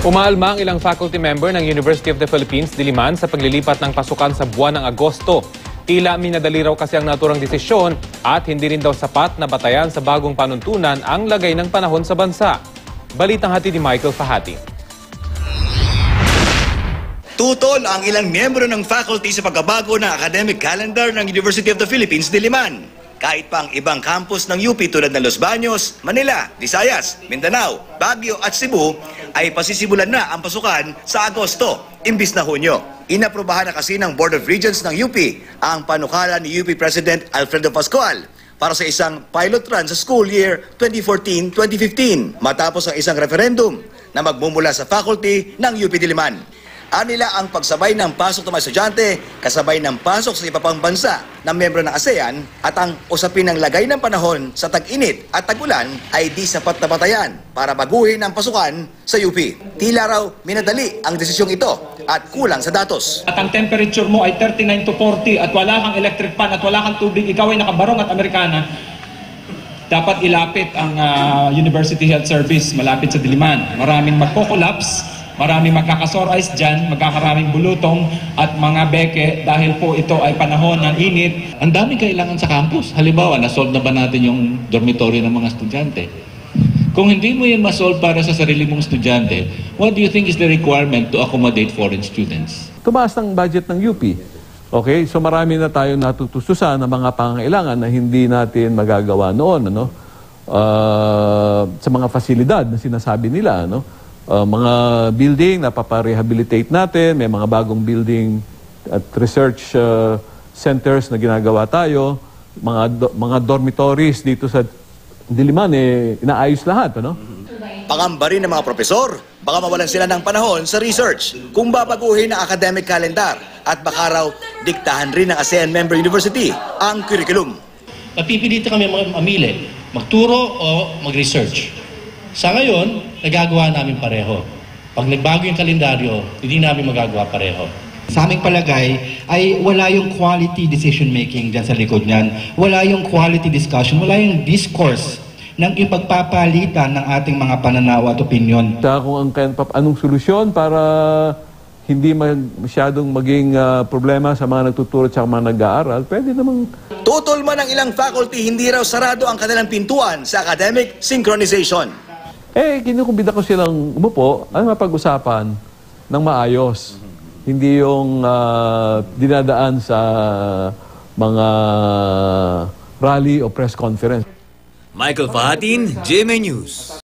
Umaalma ang ilang faculty member ng University of the Philippines, Diliman, sa paglilipat ng pasukan sa buwan ng Agosto. Tila minadali raw kasi ang naturang desisyon at hindi rin daw sapat na batayan sa bagong panuntunan ang lagay ng panahon sa bansa. Balitang hatid ni Michael Fahati. Tutol ang ilang miyembro ng faculty sa pagbabago ng academic calendar ng University of the Philippines, Diliman. Kahit pa ang ibang campus ng UP tulad ng Los Baños, Manila, Visayas, Mindanao, Baguio at Cebu ay pasisimulan na ang pasukan sa Agosto, imbis na Hunyo. Inaprubahan na kasi ng Board of Regents ng UP ang panukala ni UP President Alfredo Pascual para sa isang pilot run sa school year 2014-2015 matapos ang isang referendum na magmumula sa faculty ng UP Diliman. Anila ang pagsabay ng pasok ng mga estudyante kasabay ng pasok sa iba pang bansa ng miyembro ng ASEAN at ang usapin ng lagay ng panahon sa tag-init at tag-ulan ay di sapat na batayan para baguhin ang pasukan sa UP. Tila raw minadali ang desisyong ito at kulang sa datos. At ang temperature mo ay 39 to 40 at wala kang electric fan at wala kang tubig, ikaw ay nakabarong at Amerikana, dapat ilapit ang University Health Service malapit sa Diliman. Maraming magko-collapse. Maraming magkakasorize dyan, magkakaraming bulutong at mga beke dahil po ito ay panahon ng init. Ang daming kailangan sa campus. Halimbawa, nasolve na ba natin yung dormitory ng mga estudyante? Kung hindi mo yan masolve para sa sarili mong estudyante, what do you think is the requirement to accommodate foreign students? Tumaas ng budget ng UP. Okay? So marami na tayong natutustusan ng mga pangangailangan na hindi natin magagawa noon. Sa mga fasilidad na sinasabi nila, mga building na paparehabilitate natin, may mga bagong building at research centers na ginagawa tayo, mga dormitories dito sa Diliman, inaayos lahat. Pangamba rin ng mga profesor, baka mawalan sila ng panahon sa research kung babaguhin ang academic calendar at baka raw diktahan rin ng ASEAN member university ang curriculum. Napipilitan kami mamili, magturo o mag-research. Sa ngayon, nagagawa namin pareho. Pag nagbago yung kalendaryo, hindi namin magagawa pareho. Sa aming palagay ay wala yung quality decision making dyan sa likod niyan. Wala yung quality discussion, wala yung discourse ng ipagpapalitan ng ating mga pananaw at opinion. Kung anong solusyon para hindi masyadong maging problema sa mga nagtuturo at mga nag-aaral, pwede namang... Tutol man ng ilang faculty, hindi raw sarado ang kanilang pintuan sa academic synchronization. Kinukumbida ko silang umupo at mapag-usapan ng maayos. Hindi yung dinadaan sa mga rally o press conference. Michael Fahatin, GMA News.